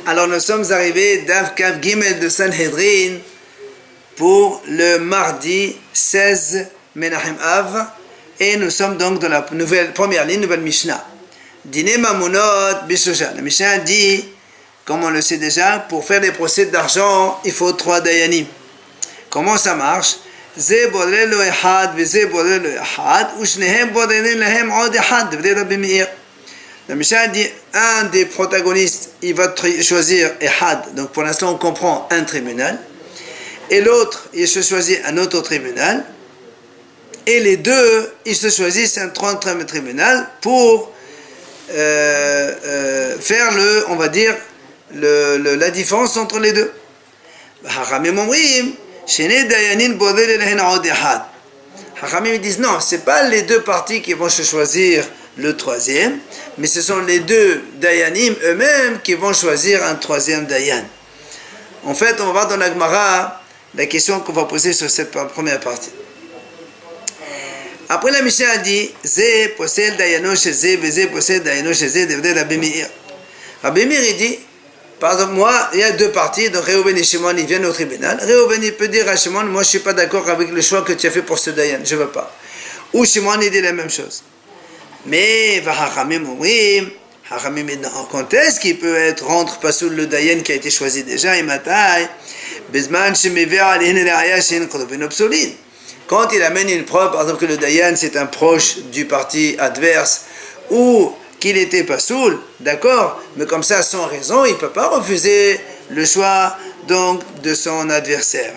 Alors nous sommes arrivés d'Av Kav Gimel de Sanhedrin pour le mardi 16 Menachem Av et nous sommes donc dans la première ligne, nouvelle Mishnah. Dîner Mamunot Bishosha. La Mishnah dit, comme on le sait déjà, pour faire des procès d'argent, il faut 3 dayanim. Comment ça marche? Ze bodre lo ehad, ve ze bodre lo ehad, ou shnehem bodre lehem od ehad, devrait Rabbi Meir. La Mishnah dit, un des protagonistes, il va choisir ehad, donc pour l'instant on comprend un tribunal, et l'autre, il se choisit un autre tribunal, et les deux, ils se choisissent un troisième tribunal pour faire on va dire, la différence entre les deux. Hachamim disent non, c'est pas les deux parties qui vont se choisir le troisième, mais ce sont les deux dayanim eux-mêmes qui vont choisir un troisième dayan. En fait, on va voir dans la Gemara la question qu'on va poser sur cette première partie. Après la Mishnah a dit Zé possède dayano chez Zé, Zé possède dayano chez Zé, devrait Rabbi Meir. Rabbi Meir il dit, par exemple, moi, il y a deux parties, donc Réhouven et Shimon, ils viennent au tribunal. Réhouven, il peut dire à Shimon, moi je ne suis pas d'accord avec le choix que tu as fait pour ce dayan, je ne veux pas. Ou Shimon, il dit la même chose. Mais, Hachamim dit, quand est-ce qu'il peut être rentre pas sous le dayan qui a été choisi déjà, et Matai, Bezman, Shemevea, Lehenelaya, Shen, Kodovin, Obsolin. Quand il amène une preuve, par exemple que le dayan c'est un proche du parti adverse, ou qu'il était pas soul, d'accord, mais comme ça sans raison, il ne peut pas refuser le choix donc de son adversaire.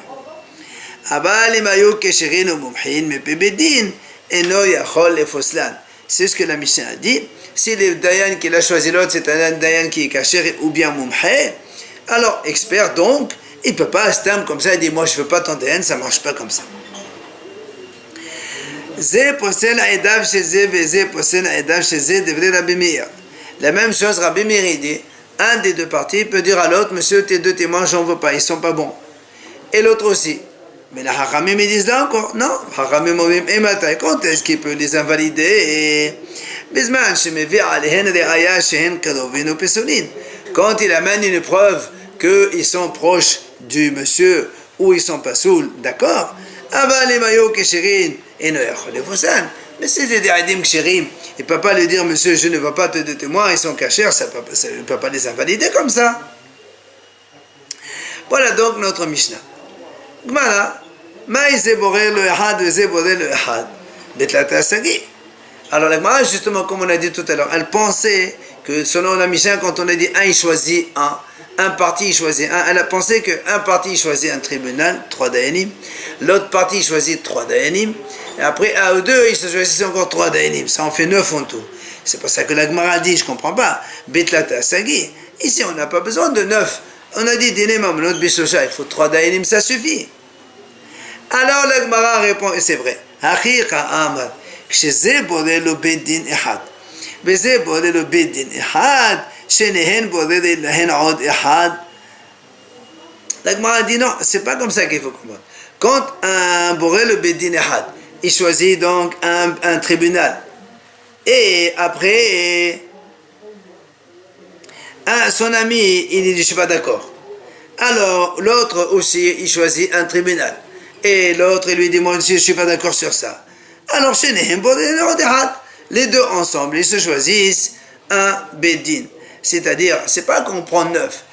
C'est ce que la Mishnah a dit. Si le dayan qu'il a choisi l'autre, c'est un dayan qui est caché ou bien mumhe, alors expert donc, il ne peut pas se terme comme ça et dire moi je ne veux pas ton dayan, ça ne marche pas comme ça. La même chose, Rabbi Meir dit, un des deux parties peut dire à l'autre, monsieur, tes deux témoins, j'en veux pas, ils sont pas bons. Et l'autre aussi. Mais la Hachamim ils disent là encore, non, Hachamim et Matai, quand est-ce qu'il peut les invalider? Quand il amène une preuve qu'ils sont proches du monsieur ou ils sont pas saouls, d'accord? Mais c'est des Adim Kshirim. Il ne peut pas lui dire, monsieur, je ne veux pas te deux témoins, ils sont cachers, il ne peut pas les invalider comme ça. Voilà donc notre Mishnah. Gmara, alors la Gmara, justement, comme on a dit tout à l'heure, elle pensait que selon la Mishnah, quand on a dit un, il choisit un parti il choisit un, elle a pensé qu'un parti il choisit un tribunal, 3 dayanim, l'autre parti il choisit 3 dayanim, et après un ou deux, ils se choisissent encore 3 dayanim, ça en fait 9 en tout. C'est pour ça que la Gemara dit, je ne comprends pas, Betlata Sagi, ici on n'a pas besoin de 9, on a dit Dinemam, l'autre Bishosha, il faut 3 dayanim, ça suffit. Alors la Gemara répond, et c'est vrai, Achika Amar, Ksheze Bode lo Bedin Ehad, Beze Bode lo Bedin Ehad, la Gemara dit non, c'est pas comme ça qu'il faut comprendre. Quand un boré le Bedin Ehad, il choisit donc un tribunal, et après son ami il dit je suis pas d'accord, alors l'autre aussi il choisit un tribunal, et l'autre il lui dit moi aussi je suis pas d'accord sur ça, alors chez les deux ensemble ils se choisissent un Bedin. C'est-à-dire, c'est pas qu'on prend 9.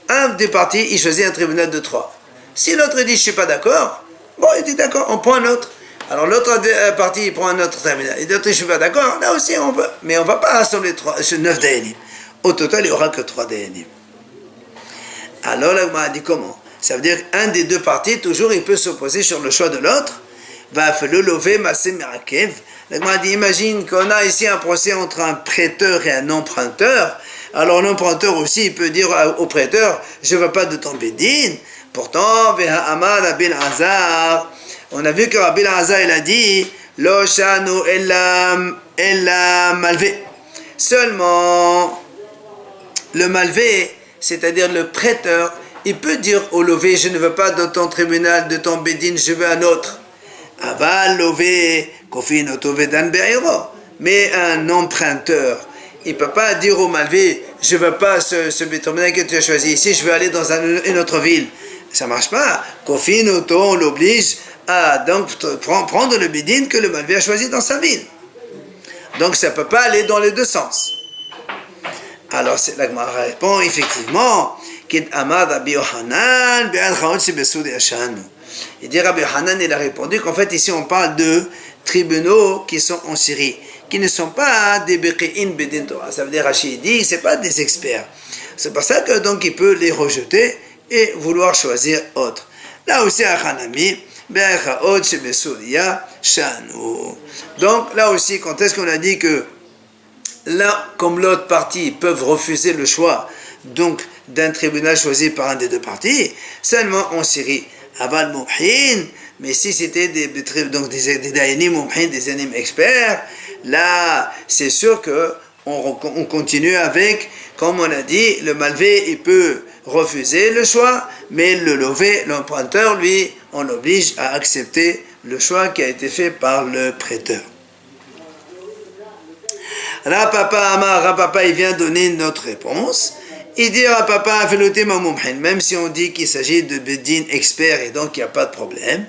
Un des partis, il choisit un tribunal de 3. Si l'autre dit, je suis pas d'accord, bon, il dit d'accord, on prend un autre. Alors l'autre parti, il prend un autre tribunal. Il dit, je suis pas d'accord, là aussi on peut. Mais on va pas rassembler 9 dayanim. Au total, il n'y aura que 3 dayanim. Alors là, on m'a dit comment? Ça veut dire qu'un des deux partis, toujours, il peut s'opposer sur le choix de l'autre. Va falloir lever Massé Merakev. On m'a dit, imagine qu'on a ici un procès entre un prêteur et un emprunteur. Alors l'emprunteur aussi, il peut dire au prêteur, je ne veux pas de ton bédine. Pourtant, on a vu que Rabbi Azar il a dit, Lo shanu ella malvé. Seulement, le malvé, c'est-à-dire le prêteur, il peut dire au lové, je ne veux pas de ton tribunal, de ton bédine, je veux un autre. Aval lové, kofin otovedan be'iro. Mais un emprunteur, il ne peut pas dire au Malvé, je ne veux pas ce bétonnier que tu as choisi ici, je veux aller dans une autre ville. Ça ne marche pas. Kofin Oto, on l'oblige à donc prendre le Bédine que le Malvé a choisi dans sa ville. Donc ça ne peut pas aller dans les deux sens. Alors la Gemara répond effectivement, il dit Rabbi Hanan, il a répondu qu'en fait ici on parle de tribunaux qui sont en Syrie, qui ne sont pas des Beqi'in Bedin Torah. Ça veut dire, Rachid dit, c'est pas des experts. C'est pour ça que donc il peut les rejeter et vouloir choisir autre. Là aussi, à Hanami, donc là aussi, quand est-ce qu'on a dit que l'un comme l'autre partie peuvent refuser le choix donc d'un tribunal choisi par un des deux parties, seulement en Syrie. Aval Mouhin, mais si c'était des dayanim Mouhin, des dayanim experts, là c'est sûr que on continue avec, comme on a dit, le Malvé il peut refuser le choix, mais le Lové, l'emprunteur, lui, on l'oblige à accepter le choix qui a été fait par le prêteur. Rapapa, il vient donner notre réponse. Il dit Rapapa, même si on dit qu'il s'agit de Bedin expert et donc il n'y a pas de problème.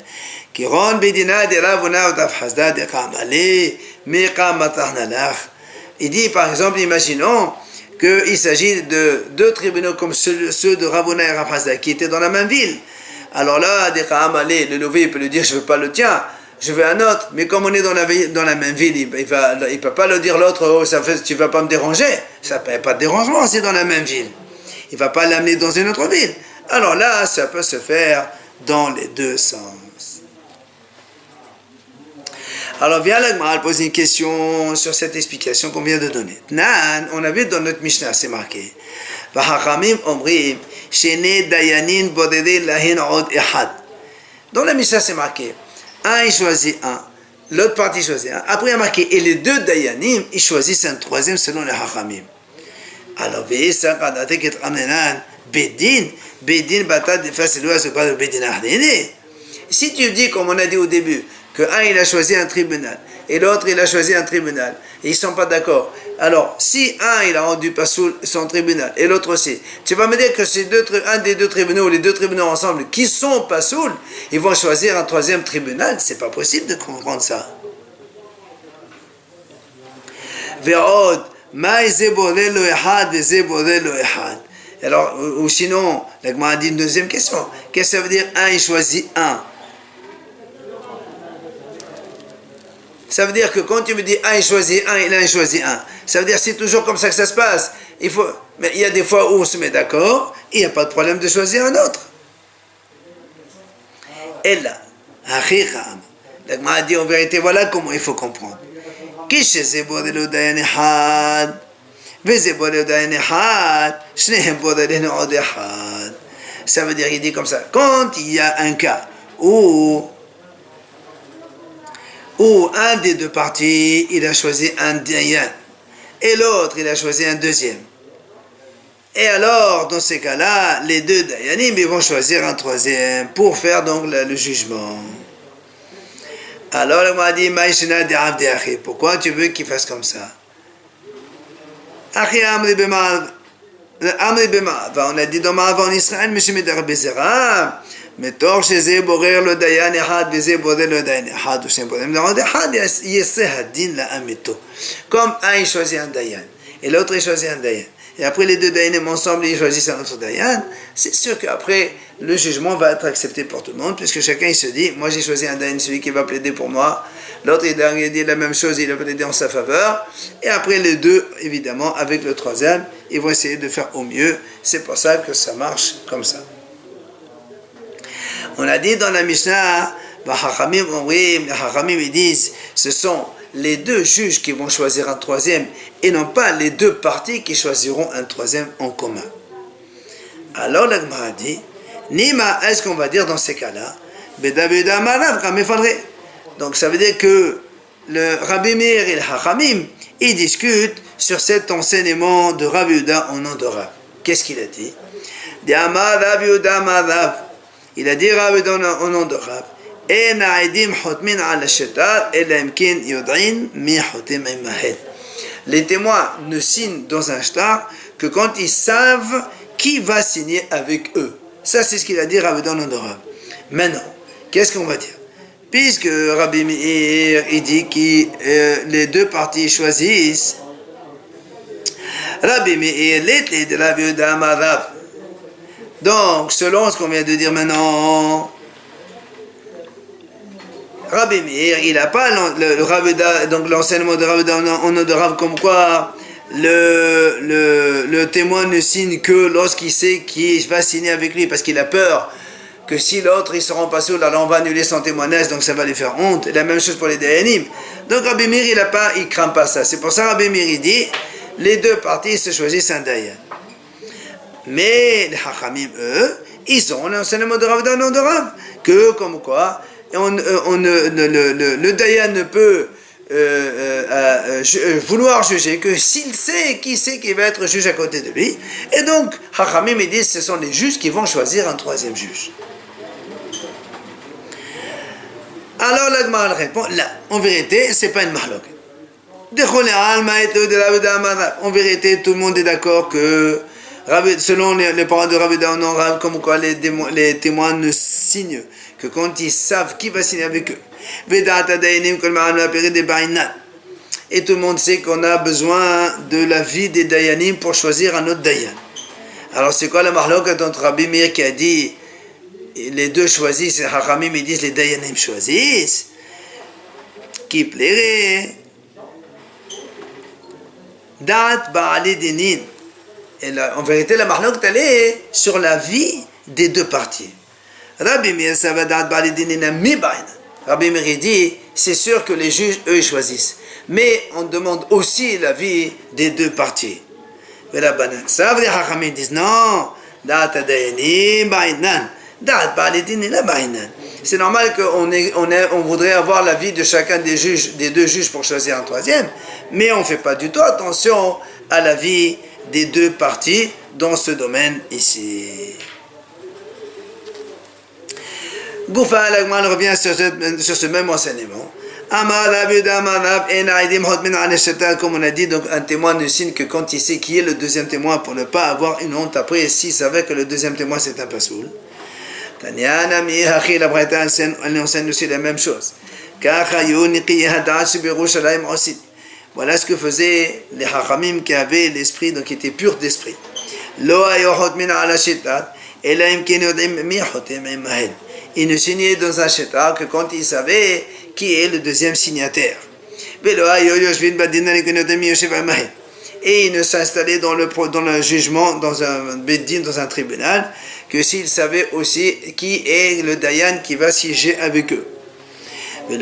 Il dit par exemple, imaginons qu'il s'agit de deux tribunaux comme ceux de Ravuna et Rav Hasda qui étaient dans la même ville. Alors là, le Lové peut lui dire je ne veux pas le tien, je veux un autre. Mais comme on est dans la même ville, il ne peut pas le dire l'autre, oh, tu ne vas pas me déranger. Ça ne fait pas de dérangement, c'est dans la même ville. Il ne va pas l'amener dans une autre ville. Alors là, ça peut se faire dans les deux sens. Alors vient l'Agma poser une question sur cette explication qu'on vient de donner. On a vu dans notre Mishnah, c'est marqué. Dans la Mishnah, c'est marqué. Un, il choisit un. L'autre partie choisit un. Après, il y a marqué. Et les deux Dayanim, ils choisissent un troisième selon les Hachamim. Alors, si tu dis, comme on a dit au début, que un il a choisi un tribunal et l'autre il a choisi un tribunal et ils ne sont pas d'accord, alors si un il a rendu pasoul son tribunal et l'autre aussi, tu vas me dire que c'est un des deux tribunaux ou les deux tribunaux ensemble qui sont pasoul, ils vont choisir un troisième tribunal? C'est pas possible de comprendre ça. Alors, ou sinon, la Gemara dit une deuxième question. Qu'est-ce que ça veut dire un il choisit un? Ça veut dire que quand tu me dis un il choisit un, il choisit un. Ça veut dire que c'est toujours comme ça que ça se passe. Mais il y a des fois où on se met d'accord, et il n'y a pas de problème de choisir un autre. Et là, la Gemara dit en vérité, voilà comment il faut comprendre. Ça veut dire, il dit comme ça, quand il y a un cas où un des deux parties, il a choisi un dayan, et l'autre, il a choisi un deuxième. Et alors, dans ces cas-là, les deux dayanim, ils vont choisir un troisième pour faire donc le jugement. Alors, on m'a dit, pourquoi tu veux qu'il fasse comme ça? On a dit dans Ma'ava en Israël, מתוך שזה בורר לו דיין אחד וזה בורר לו דיין אחד ושהם בוררים לעוד אחד, יעשה הדין לאמיתו. Comme un il choisit un dayan et l'autre il choisit un dayan, et après les deux dayanim ensemble ils choisissent un autre dayan, c'est sûr qu'après le jugement va être accepté pour tout le monde, puisque chacun il se dit, moi j'ai choisi un dayan, celui qui va plaider pour moi, l'autre il dit la même chose, il va plaider en sa faveur, et après les deux, évidemment, avec le troisième, ils vont essayer de faire au mieux. C'est pour ça que ça marche comme ça. On a dit dans la Mishnah, les Hachamim ils disent, ce sont les deux juges qui vont choisir un troisième et non pas les deux parties qui choisiront un troisième en commun. Alors la Gemara dit, Nima, est-ce qu'on va dire dans ces cas-là, donc ça veut dire que le Rabbi Meir et le Hachamim, ils discutent sur cet enseignement de Rabbi Yehuda au nom de Rav. Qu'est-ce qu'il a dit? Il a dit Rav au nom de Rav, les témoins ne signent dans un shtar que quand ils savent qui va signer avec eux. Ça, c'est ce qu'il a dit Rabbi Danonora. Maintenant, qu'est-ce qu'on va dire? Puisque Rabbi Meir, il dit que les deux parties choisissent, Rabbi Meir, l'été de la vie d'Amarav. Donc, selon ce qu'on vient de dire maintenant, Rabbi Meir, il n'a pas donc l'enseignement de Rabbi de Rav comme quoi le témoin ne signe que lorsqu'il sait qui va signer avec lui, parce qu'il a peur que si l'autre il se rend pas sourd, alors on va annuler son témoignage, donc ça va lui faire honte. La même chose pour les Dayanim. Donc Rabbi Meir, il craint pas ça. C'est pour ça Rabbi Meir, il dit, les deux parties se choisissent un Dayan. Mais les Hachamim, eux, ils ont l'enseignement de Rav de Rav, que comme quoi, le Dayan ne peut vouloir juger que s'il sait qui va être juge à côté de lui. Et donc, Hachamim, ils disent, ce sont les juges qui vont choisir un troisième juge. Alors la Gemara répond, là, en vérité, c'est pas une mahlok. En vérité, tout le monde est d'accord que, selon les paroles de Rabbi Daonon, comme quoi les témoins ne signent que quand ils savent qui va signer avec eux. Et tout le monde sait qu'on a besoin de l'avis des Dayanim pour choisir un autre Dayan. Alors c'est quoi la mahlok entre Rabbi Meir qui a dit les deux choisissent, et Hachamim ils disent les Dayanim choisissent, qui plairait Dat Ba'ali Dinin. Et là, en vérité, la mahlok est sur la vie des deux parties. Rabbi Meir, ça va Dat Ba'ali Dinin mi bain. Rabbi Meir dit, c'est sûr que les juges, eux, ils choisissent. Mais on demande aussi l'avis des deux parties. Mais la banane, ça veut dire Hachamim disent, non, Dat Dayanim Ba'inan. Dat Ba'ali Dinin Ba'inan. C'est normal qu'on voudrait avoir l'avis de chacun des deux juges pour choisir un troisième, mais on ne fait pas du tout attention à l'avis des deux parties dans ce domaine ici. Goufa, l'Agman revient sur ce même enseignement. Comme on a dit, donc un témoin ne signe que quand il sait qui est le deuxième témoin pour ne pas avoir une honte après s'il savait que le deuxième témoin c'est un pasoul. Tanyana mihachi, la Braïta enseigne aussi la même chose. Voilà ce que faisaient les Hachamim qui avaient l'esprit, donc qui étaient purs d'esprit. Ils ne signaient dans un sheta que quand ils savaient qui est le deuxième signataire. Et ils ne s'installaient dans le jugement, dans un beddin, dans un tribunal, que s'ils savaient aussi qui est le Dayan qui va siéger avec eux. Ils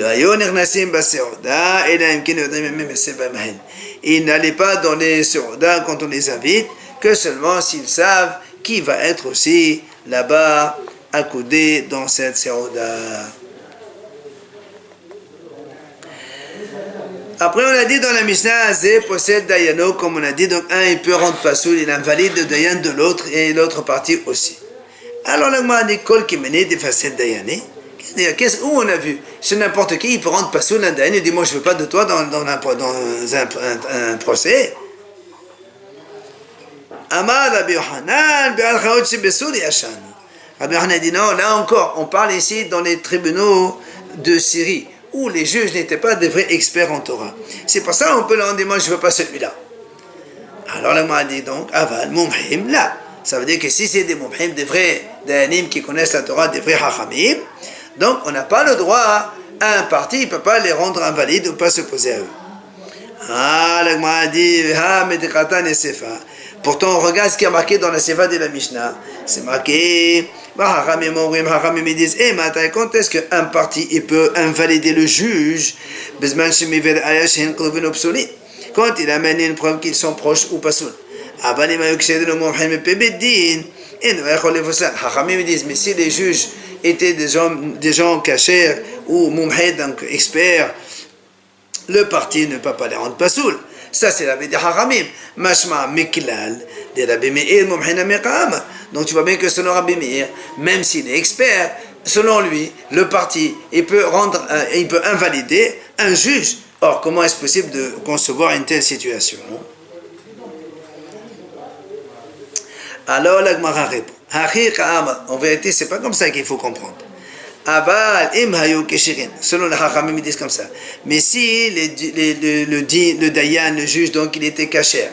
n'allaient pas dans les Seouda quand on les invite, que seulement s'ils savent qui va être aussi là-bas, accoudé dans cette Seouda. Après, on a dit dans la Mishnah, Zé possède Dayano, comme on a dit, donc un, il peut rendre pasoul, il invalide le Dayan de l'autre, et l'autre partie aussi. Alors, la Gemara dit, Kol qui menait des facettes Dayané. Où on a vu? C'est n'importe qui, il peut rendre pasoul un Dayan, il dit, moi je ne veux pas de toi dans un procès. Amar Rabbi Yochanan, Be'al Chaot Shebesoul Yashan. Rabbi Yochanan dit, non, là encore, on parle ici dans les tribunaux de Syrie, où les juges n'étaient pas des vrais experts en Torah. C'est pour ça qu'on peut leur dire, moi je ne veux pas celui-là. Alors la Gemara dit donc, Aval Mumhim là. Ça veut dire que si c'est des Mumhim, des vrais Dayanim qui connaissent la Torah, des vrais Hachamim, donc on n'a pas le droit à un parti, il ne peut pas les rendre invalides ou pas s'opposer à eux. Ah, la Gemara dit, Ha Medekatan et Sefa. Pourtant, on regarde ce qui est marqué dans la Sefa de la Mishnah. C'est marqué, Hachamim disent, quand est-ce qu'un parti il peut invalider le juge? Quand il amène une preuve qu'ils sont proches ou pas seuls. Hachamim disent, mais si les juges étaient des gens cachers ou mumhed, donc experts, le parti ne peut pas les rendre pasoul. Ça, c'est l'avis des Hachamim. Mashma Miklal, de Rabbi Meir, Mumhina Meqama. Donc, tu vois bien que selon Rabbi Meir, même s'il est expert, selon lui, le parti, il peut invalider un juge Or, comment est-ce possible de concevoir une telle situation? Alors, la Gemara répond. En vérité, c'est pas comme ça qu'il faut comprendre. Aval im hayu keshirin. Selon les Hachamim, ils disent comme ça. Mais si le Dayan, le juge, donc il était kasher,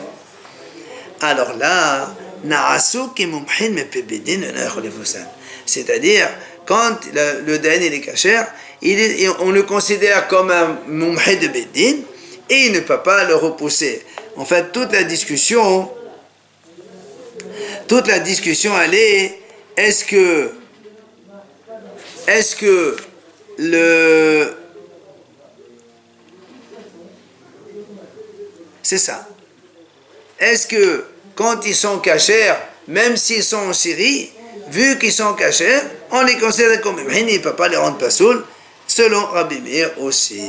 alors là, c'est-à-dire, quand le Dayan il est kasher, on le considère comme un mumhe de Beddin et il ne peut pas le repousser. En fait, toute la discussion elle est, est-ce que c'est ça. Est-ce que quand ils sont cachers, même s'ils sont en Syrie, vu qu'ils sont cachers, on les considère comme mumhin, il ne peut pas les rendre pasoul, selon Rabbi Meir aussi.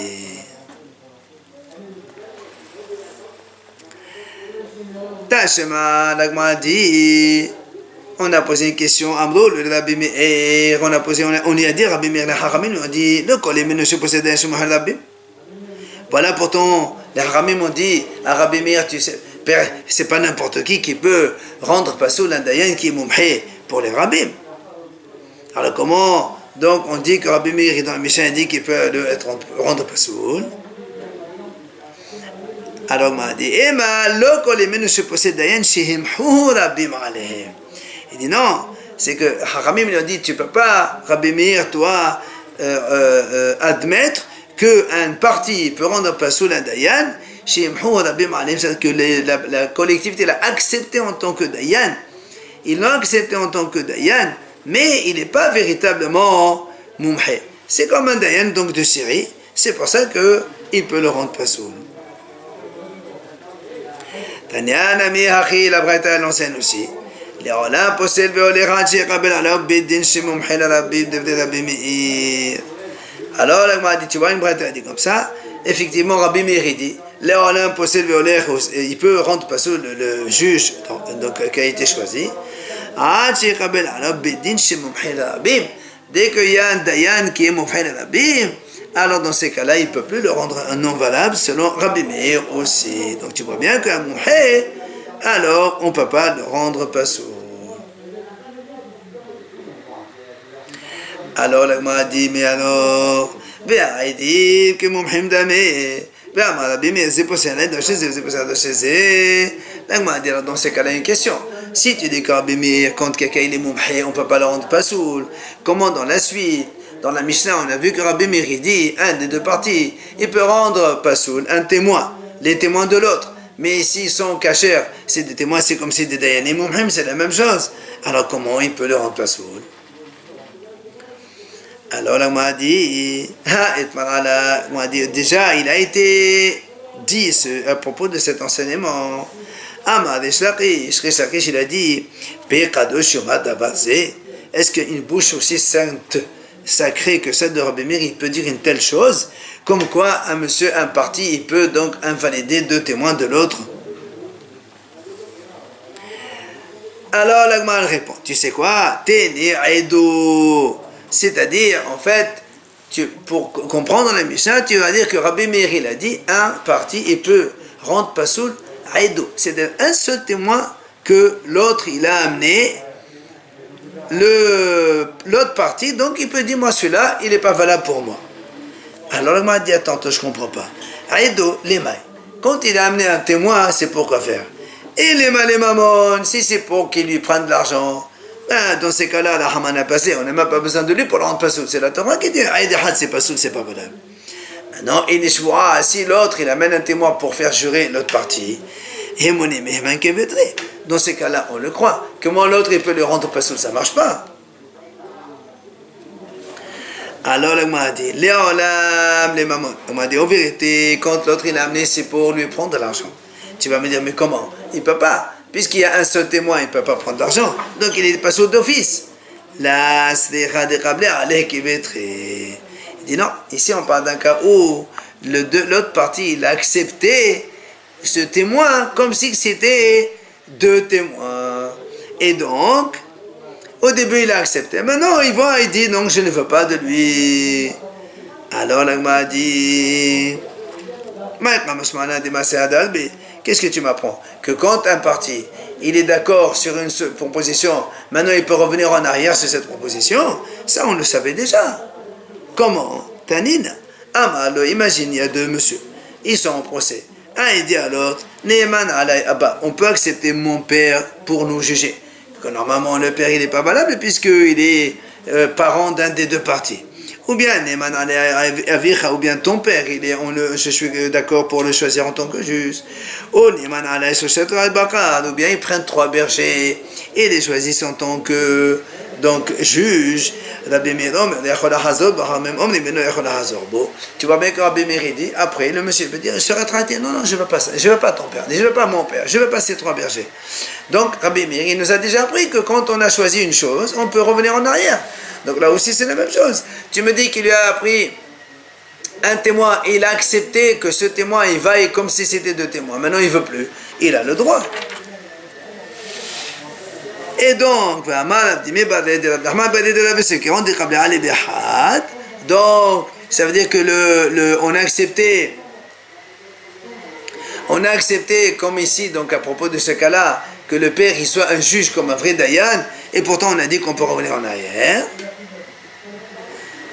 Tashema, l'Agma dit, on a posé une question à Amrou, le Rabbi Meir, on y a dit, Rabbi Meir, les Haramim, on a dit, le Kolim ne se possède un Shumah Rabbi. Voilà, pourtant, les Haramim ont dit à Rabbi Meir, tu sais, c'est pas n'importe qui peut rendre pasoul un Dayan qui est mumhé pour les Rabbim. Alors comment, donc on dit que Rabbi Meir, dans le Mishnah, dit qu'il peut rendre pasoul. Alors, on m'a dit, il dit non, c'est que Haramim lui a dit, tu ne peux pas, Rabbi Meir, toi, admettre qu'un parti peut rendre pasoul un Dayan, c'est-à-dire que la collectivité l'a accepté en tant que Dayan, ils l'ont accepté en tant que Dayan, mais il n'est pas véritablement mumhé. C'est comme un Dayan donc de Syrie, c'est pour ça qu'il peut le rendre pasoul. Tanya Nami Hachi, la Braïta l'enseigne aussi. Les Olam possèdent les Raji Rabel Alab Bedin Shimum Hel Arabib de Rabbi Meir. Alors, la Gemara dit, tu vois, une Braïta dit comme ça, effectivement, Rabbi Meir dit, les Olam possèdent il peut rendre pasoul le juge donc, qui a été choisi. Raji Rabel Alab Bedin Shimum Hel Arabib. Dès qu'il y a un Dayan qui est Mumhel Arabib, alors dans ces cas-là, il ne peut plus le rendre un nom valable selon Rabbi Meir aussi. Donc tu vois bien qu'un mouhé, alors on ne peut pas le rendre pasoul. Alors la Gemara dit, mais alors, il dit que mouhim damé, Rabbi Meir, c'est possible de chez eux, c'est possible de chez eux. La Gemara dit, dans ces cas-là, une question. Si tu dis que Rabbi Meir, quand quelqu'un il est mouhé, on ne peut pas le rendre pasoul, comment dans la suite? Dans la Mishnah, on a vu que Rabbi Meir dit, un des deux parties, il peut rendre pasoul, un témoin, les témoins de l'autre. Mais s'ils sont cachers, c'est des témoins, c'est comme si des Dayan et Mumhim, c'est la même chose. Alors comment il peut le rendre pasoul? Alors là, m'a dit, déjà, il a été dit à propos de cet enseignement. Amar Shlakish, il a dit, est-ce qu'une bouche aussi sainte, sacré que celle de Rabbi Meir, il peut dire une telle chose, comme quoi un parti, il peut donc invalider deux témoins de l'autre. Alors la Gemara répond, tu sais quoi, c'est-à-dire, en fait, pour comprendre la Mishnah, tu vas dire que Rabbi Meir, il a dit, un parti, il peut rendre pasoul aido, c'est-à-dire un seul témoin que l'autre, il a amené, l'autre partie, donc il peut dire, moi celui-là, il n'est pas valable pour moi. Alors il m'a dit, attends, je ne comprends pas. Aïdo, les mailles. Quand il a amené un témoin, c'est pour quoi faire? Et les mailles, les mamons, si c'est pour qu'il lui prenne de l'argent, ben, dans ces cas-là, la Haman a passé, on n'a même pas besoin de lui pour le rendre pasoul. C'est la Torah qui dit, Aïdihad, c'est pasoul, c'est pas valable. Maintenant, il est choix, si l'autre, il amène un témoin pour faire jurer l'autre partie, et mon aimé, dans ces cas-là, on le croit. Comment l'autre, il peut le rendre pasoul? Ça ne marche pas. Alors, on m'a dit, les olam, les mamans. On m'a dit, en vérité, quand l'autre, il a amené, c'est pour lui prendre de l'argent. Tu vas me dire, mais comment? Il ne peut pas. Puisqu'il y a un seul témoin, il ne peut pas prendre d'argent. Donc, il est pasoul d'office. Là, c'est il dit, non, ici, on parle d'un cas où l'autre partie, il a accepté ce témoin comme si c'était deux témoins. Et donc, au début, il a accepté. Maintenant, il voit, il dit, non, je ne veux pas de lui. Alors, l'agma a dit, Qu'est-ce que tu m'apprends? Que quand un parti, il est d'accord sur une proposition, maintenant il peut revenir en arrière sur cette proposition. Ça, on le savait déjà. Comment? Tanine. Alors, imagine, il y a deux messieurs. Ils sont en procès. Un, il dit à l'autre, on peut accepter mon père pour nous juger. Que normalement, le père, il n'est pas valable puisqu'il est parent d'un des deux partis. Ou bien, ou bien ton père, je suis d'accord pour le choisir en tant que juge. Ou bien ils prennent 3 bergers et les choisissent en tant que juge. Tu vois bien que Rabbi Meir dit, après le monsieur peut dire, je serai traité, non, je ne veux pas ça, je ne veux pas ton père, je ne veux pas mon père, je veux pas ces 3 bergers. Donc Rabbi Meir, il nous a déjà appris que quand on a choisi une chose, on peut revenir en arrière. Donc là aussi c'est la même chose. Tu me dis qu'il lui a appris un témoin et il a accepté que ce témoin il vaille comme si c'était 2 témoins. Maintenant il ne veut plus. Il a le droit. Et donc, ça veut dire que on a accepté comme ici, donc à propos de ce cas-là, que le père il soit un juge comme un vrai Dayan, et pourtant on a dit qu'on peut revenir en arrière.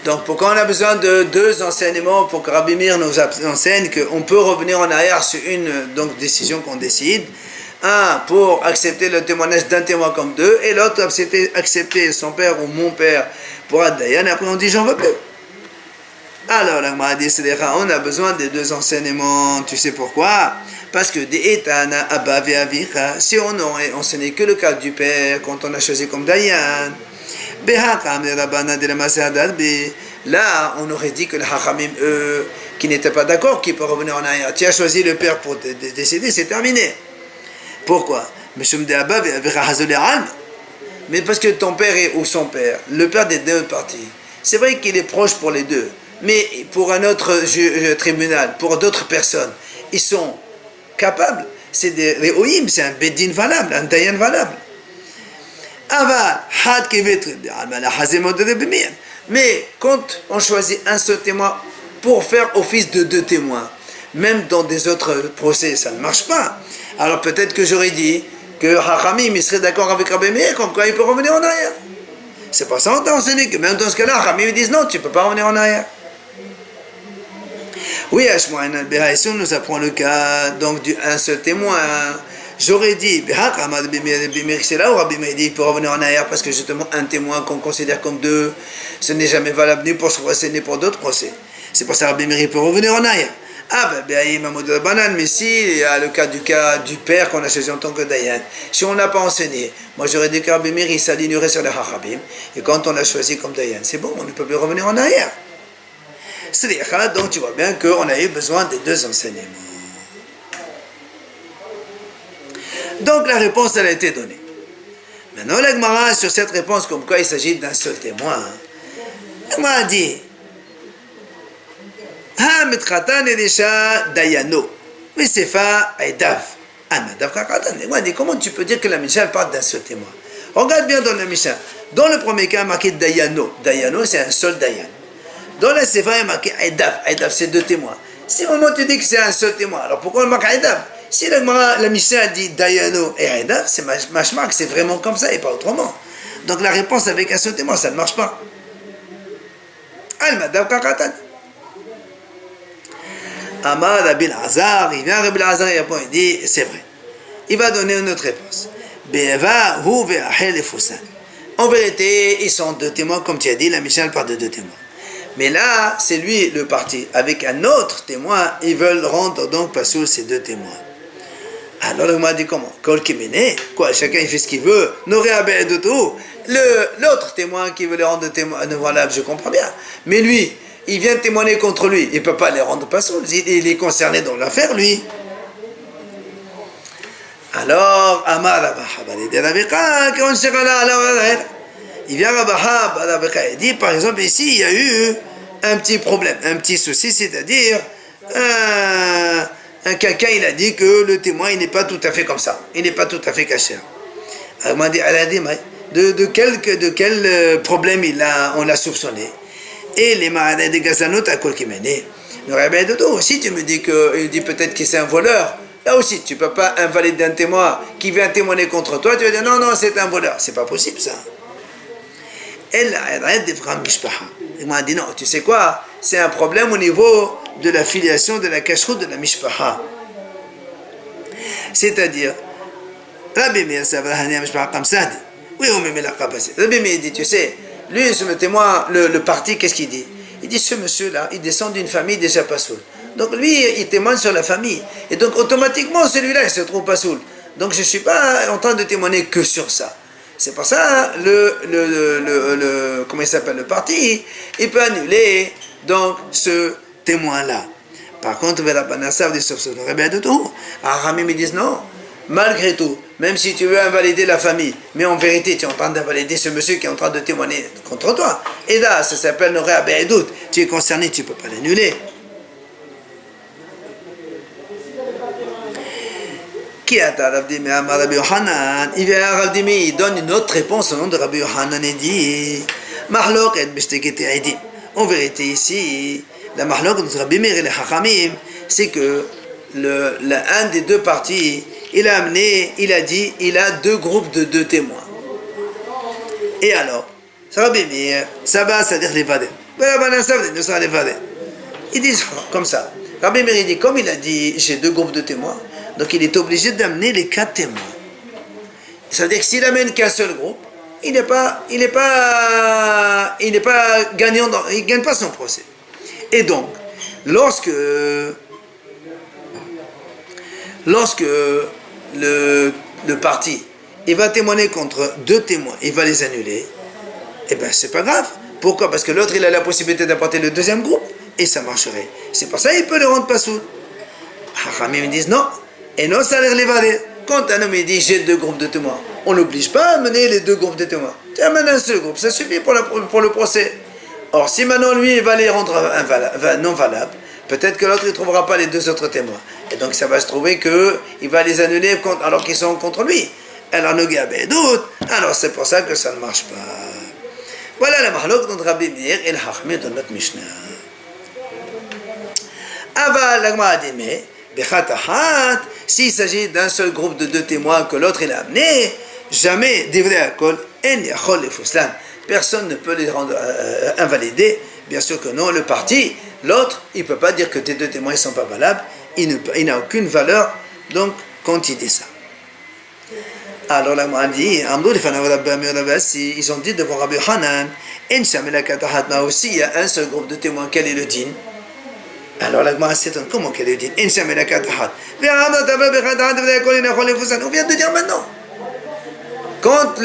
Donc pourquoi on a besoin de 2 enseignements pour que Rabbi Meir nous enseigne qu'on peut revenir en arrière sur une décision qu'on décide? Un pour accepter le témoignage d'un témoin comme 2, et l'autre accepter son père ou mon père pour être Dayan, et après on dit j'en veux plus. Alors la Gemara dit on a besoin des 2 enseignements. Tu sais pourquoi? Parce que si on aurait enseigné que le cas du père quand on a choisi comme Dayan, là on aurait dit que les Hachamim, eux, qui n'étaient pas d'accord, qui peuvent revenir en arrière. Tu as choisi le père pour décider, c'est terminé. Pourquoi? Mais parce que ton père ou son père, le père des 2 parties, c'est vrai qu'il est proche pour les 2, mais pour un autre tribunal, pour d'autres personnes, ils sont capables. C'est des réoïm, c'est un bedin valable, un dayan valable. Mais quand on choisit un seul témoin pour faire office de 2 témoins, même dans des autres procès, ça ne marche pas. Alors peut-être que j'aurais dit que Hachamim il serait d'accord avec Rabbi Meir, comme quoi il peut revenir en arrière. C'est pas ça, on t'a enseigné que même dans ce cas-là, Hachamim disent non, tu ne peux pas revenir en arrière. Oui, ici on nous apprend le cas donc d'un seul témoin. J'aurais dit, c'est là où Rabbi Meir dit il peut revenir en arrière parce que justement un témoin qu'on considère comme 2, ce n'est jamais valable ni pour ce procès ni pour d'autres procès. C'est pour ça que Rabbi Meir peut revenir en arrière. Mais si il y a le cas du père qu'on a choisi en tant que Dayan, si on n'a pas enseigné, moi j'aurais dit que Rabbi Meir il s'alignerait sur les Hachamim, et quand on a choisi comme Dayan, c'est bon, on ne peut plus revenir en arrière. Donc tu vois bien qu'on a eu besoin des 2 enseignements. Donc la réponse elle a été donnée. Maintenant la Gemara sur cette réponse comme quoi il s'agit d'un seul témoin, la Gemara dit Dayano, mais c'est fa Edav. Comment tu peux dire que la Mishnah parle d'un seul témoin? Regarde bien dans la Mishnah. Dans le premier cas, marqué Dayano. Dayano, c'est un seul Dayan. Dans la Sefa, il est marqué Edav. Edav, c'est 2 témoins. Si vraiment tu dis que c'est un seul témoin, alors pourquoi on marque Edav? Si la Mishnah dit Dayano et Edav, c'est machma que c'est vraiment comme ça et pas autrement. Donc la réponse avec un seul témoin, ça ne marche pas. Al-Madav Kakatan. Amar Rabbi Lazar, il vient Rabbi Lazar et il dit c'est vrai. Il va donner une autre réponse. En vérité, ils sont 2 témoins, comme tu as dit, la Mishnah parle de 2 témoins. Mais là, c'est lui le parti. Avec un autre témoin, ils veulent rendre donc pasoul ces 2 témoins. Alors le m'a dit comment? Kol Kimene, quoi, chacun il fait ce qu'il veut. N'aurait de tout. L'autre témoin qui veut les rendre témoins, voilà, je comprends bien. Mais lui, il vient témoigner contre lui. Il ne peut pas les rendre pasoul. Il est concerné dans l'affaire, lui. Alors, Amar Rabahab, il vient Rabahab, il dit par exemple ici, il y a eu un petit problème, un petit souci, c'est-à-dire quelqu'un il a dit que le témoin il n'est pas tout à fait comme ça, il n'est pas tout à fait caché. Alors, m'a dit, de quel problème on l'a soupçonné? Et les maradins de Gazanot à Kolkimene. Si tu me dis il dit peut-être que c'est un voleur, là aussi tu ne peux pas invalider un témoin qui vient témoigner contre toi, tu vas dire non, non, c'est un voleur. C'est pas possible ça. Elle m'a dit non, tu sais quoi, c'est un problème au niveau de la filiation, de la kashrut, de la mishpaha. C'est-à-dire, Rabbi Meir, ça va aller à mishpaha comme ça. Oui, on me met la capacité. Rabbi Meir dit, tu sais, lui, le témoin, le parti, qu'est-ce qu'il dit? Il dit, ce monsieur-là, il descend d'une famille déjà pas saoul. Donc lui, il témoigne sur la famille. Et donc automatiquement, celui-là, il se trouve pas saoul. Donc je ne suis pas en train de témoigner que sur ça. C'est pour ça, comment il s'appelle, le parti, il peut annuler donc ce témoin-là. Par contre, vers la Banassav des Sofsot, de tout. Aramim, ils disent non, malgré tout, même si tu veux invalider la famille, mais en vérité, tu es en train d'invalider ce monsieur qui est en train de témoigner contre toi. Et là, ça s'appelle le Réabédout. Tu es concerné, tu ne peux pas l'annuler. Qui a Rabbi Yohanan? Il vient à Rabbi Meir, il donne une autre réponse au nom de Rabbi Yohanan et dit Mahlok et Beshtekete Aidi. En vérité, ici, la Mahlok de Rabbi Meir et les Hachamim, c'est que un des deux parties, il a dit, il a deux groupes de deux témoins. Et alors, Rabbi Meir, ça va, c'est-à-dire les vadés. Ils disent comme ça. Rabbi Meir dit, comme il a dit, j'ai deux groupes de témoins, donc il est obligé d'amener les 4 témoins. C'est-à-dire que s'il amène qu'un seul groupe, il n'est pas gagnant, il ne gagne pas son procès. Et donc, lorsque le parti il va témoigner contre 2 témoins, il va les annuler, eh bien c'est pas grave. Pourquoi? Parce que l'autre il a la possibilité d'apporter le deuxième groupe et ça marcherait. C'est pour ça qu'il peut le rendre pas sourd. Hachamim me disent non. Et non, ça a l'air l'évader. Quand un homme dit j'ai 2 groupes de témoins, on n'oblige pas à amener les 2 groupes de témoins. Tu amènes un seul groupe, ça suffit pour le procès. Or, si maintenant lui il va les rendre non valables, peut-être que l'autre il ne trouvera pas les 2 autres témoins. Et donc ça va se trouver qu'il va les annuler alors qu'ils sont contre lui. Alors c'est pour ça que ça ne marche pas. Voilà la mahlok de Rabbi Meir et le Hachamim de notre Mishnah. Aval la Gemara dit mais s'il s'agit d'un seul groupe de 2 témoins que l'autre il a amené, jamais personne ne peut les rendre invalidés. Bien sûr que non, le parti, l'autre, il ne peut pas dire que tes 2 témoins ne sont pas valables, il n'a aucune valeur, donc quand il dit ça. Alors la Gemara dit, ils ont dit devant Rabbi Hanan, aussi il y a un seul groupe de témoins, quel est le din? Alors la Gemara s'étonne, comment qu'elle est dit? On vient de dire maintenant. Quand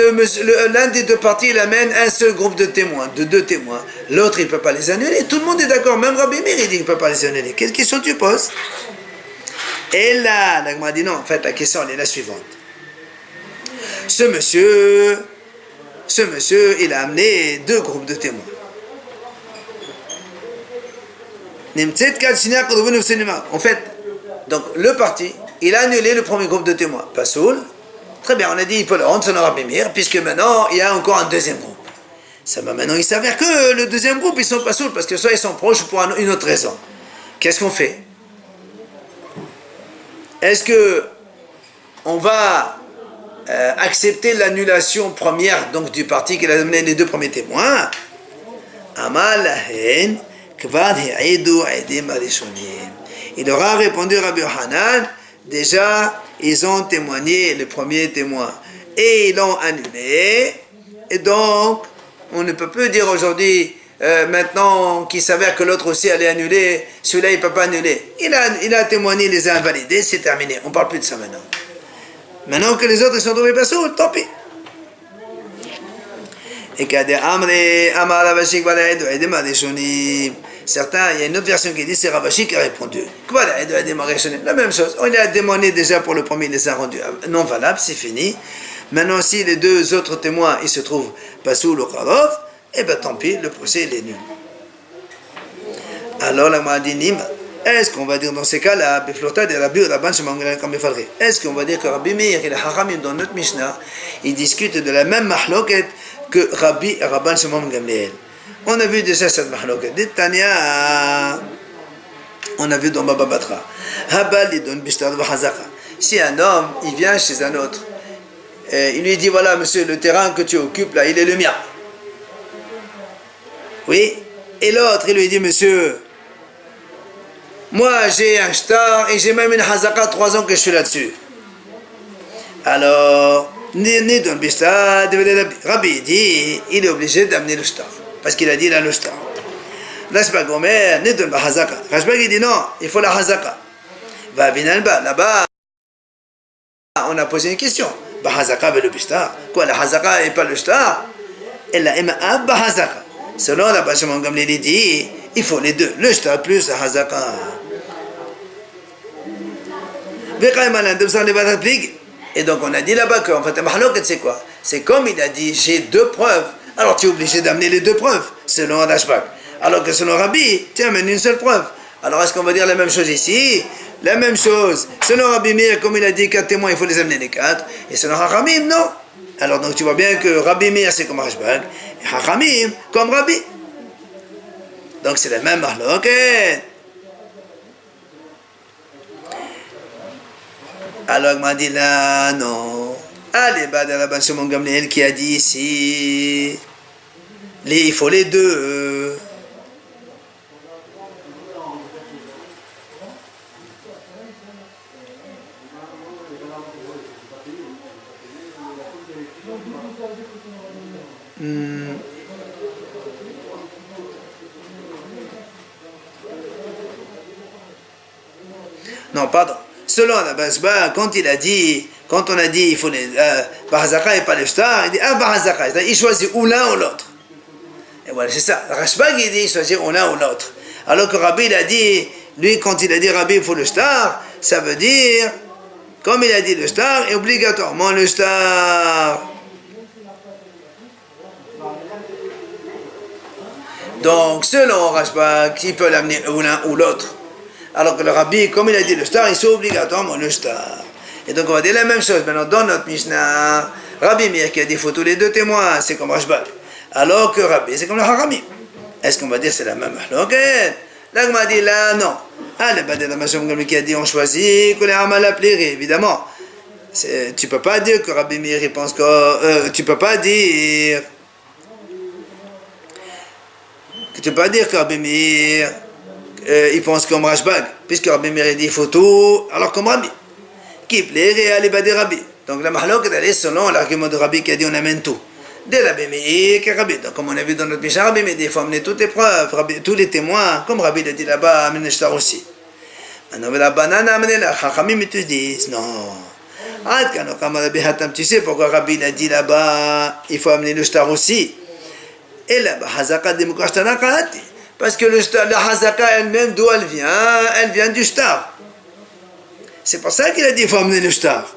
l'un des 2 parties il amène un seul groupe de témoins, de 2 témoins, l'autre il ne peut pas les annuler. Tout le monde est d'accord, même Rabbi Meir il dit qu'il ne peut pas les annuler. Quelle question tu poses? Et là, la Gemara dit non, en fait la question elle est la suivante. Ce monsieur, il a amené 2 groupes de témoins. En fait, donc le parti, il a annulé le premier groupe de témoins. Pas soul. Très bien, on a dit il peut le rendre, son Rabbi Meir, puisque maintenant il y a encore un deuxième groupe. Ça va maintenant, il s'avère que le deuxième groupe, ils sont pas soul, parce que soit ils sont proches ou pour une autre raison. Qu'est-ce qu'on fait? Est-ce que on va accepter l'annulation première donc du parti qui a amené les 2 premiers témoins? Amalahen. Il aura répondu Rabbi Hanan, déjà ils ont témoigné le premier témoin et ils l'ont annulé, et donc on ne peut plus dire aujourd'hui maintenant qu'il s'avère que l'autre aussi allait annuler, celui-là il ne peut pas annuler. Il a témoigné, il les a invalidés, c'est terminé, on ne parle plus de ça maintenant. Maintenant que les autres sont tombés pas sous, tant pis. Et certains, il y a une autre version qui dit c'est Ravashi qui a répondu. La même chose. On a témoigné déjà pour le premier, il les a rendus non valables, c'est fini. Maintenant, si les 2 autres témoins ils se trouvent pas sous le Kharov, et bien tant pis, le procès il est nul. Alors la Ma'adinim, est-ce qu'on va dire dans ces cas-là, est-ce qu'on va dire que Rabbi Meir et les Hachamim dans notre Mishnah, ils discutent de la même mahloket que Rabbi et Rabban Shimon Gamliel? On a vu déjà cette mahloket. Dit Tanya, On a vu dans Baba Batra. Habal il donne bishtar wa hazaka. Si un homme, il vient chez un autre, il lui dit, voilà monsieur, le terrain que tu occupes là, il est le mien. Oui. Et l'autre, il lui dit, monsieur, moi j'ai un shtar et j'ai même une hazaka 3 ans que je suis là-dessus. Alors, ni donne bishtar, Rabbi dit, il est obligé d'amener le shtar. Parce qu'il a dit, il a le shtar. Rashbag Omer, ni donne hazaka. Rashbag il dit, non, il faut la hazaka. Va vinalba, là-bas, on a posé une question. Bahazaka avec le bishtar. Quoi, la hazaka et pas le shtar? Elle a aimé à bahazaka. Selon la Bachemon Gamliel dit, il faut les deux, le shtar plus la hazaka. Et donc on a dit là-bas qu'en fait, c'est quoi? C'est comme il a dit, j'ai 2 preuves. Alors tu es obligé d'amener les 2 preuves, selon Rashbag. Alors que selon Rabbi, tu amènes une seule preuve. Alors est-ce qu'on va dire la même chose ici? La même chose. Selon Rabbi Meir, comme il a dit 4 témoins, il faut les amener les 4. Et selon Hachamim, non. Alors donc tu vois bien que Rabbi Meir c'est comme Rashbag, et Hachamim comme Rabbi. Donc c'est la même mahloket. Alors il m'a dit là, non. Allez, Bad Rabban Shimon Gamliel qui a dit ici, il faut les 2. Non, pardon. Selon la Basba, quand on a dit il faut les Bahazaka et pas les shtar, il dit Bahazaka, il choisit ou l'un ou l'autre. Et voilà, c'est ça. Rashbag il dit il choisit ou l'un ou l'autre. Alors que Rabbi il a dit, lui quand il a dit Rabbi il faut le shtar, ça veut dire, comme il a dit le shtar, et obligatoirement le shtar. Donc selon Rashbag, il peut l'amener ou l'un ou l'autre. Alors que le Rabbi, comme il a dit le shtar, il est obligatoirement le shtar. Et donc on va dire la même chose. Maintenant dans notre Mishnah, Rabbi Meir qui a dit il faut tous les 2 témoins, c'est comme Rashbag. Alors que Rabbi, c'est comme le Haramim. Est-ce qu'on va dire c'est la même? Ok. Là on m'a dit là non. Ah le Badé la Mashom qui a dit on choisit que les Hamal appellerait, évidemment. Tu peux pas dire que Rabbi Meir il pense que tu peux pas dire que Rabbi Meir il pense comme Rashbag, puisque Rabbi Meir dit il faut tout, alors comme Rabbi, qui plairait à l'Ibad Rabbi. Donc la mahlok est allée selon l'argument de Rabbi qui a dit on amène tout. Dès Rabbi Meir que Rabbi. Donc comme on a vu dans notre Mishnah, Rabbi Meir dit il faut amener toutes les preuves, Rabbi, tous les témoins, comme Rabbi l'a dit là-bas, amène le shtar aussi. Maintenant la banane amener la Chachamim ils te disent non. Tu sais pourquoi Rabbi l'a dit là-bas, il faut amener le shtar aussi. Et là-bas, Hazaka Demukashtanakati. Parce que la hazaka elle-même, d'où elle vient du shtar. C'est pour ça qu'il a dit qu'il faut amener le shtar.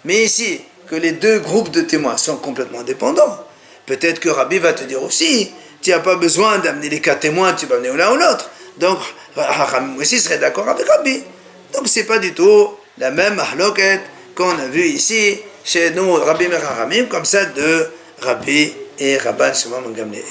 Mais ici, que les 2 groupes de témoins sont complètement dépendants. Peut-être que Rabbi va te dire aussi, tu n'as pas besoin d'amener les 4 témoins, tu peux amener l'un ou l'autre. Donc, Hachamim aussi serait d'accord avec Rabbi. Donc, c'est pas du tout la même mahloket qu'on a vu ici, chez nous, Rabbi Meir Hachamim, comme ça de Rabbi et Rabban Shimon Gamliel.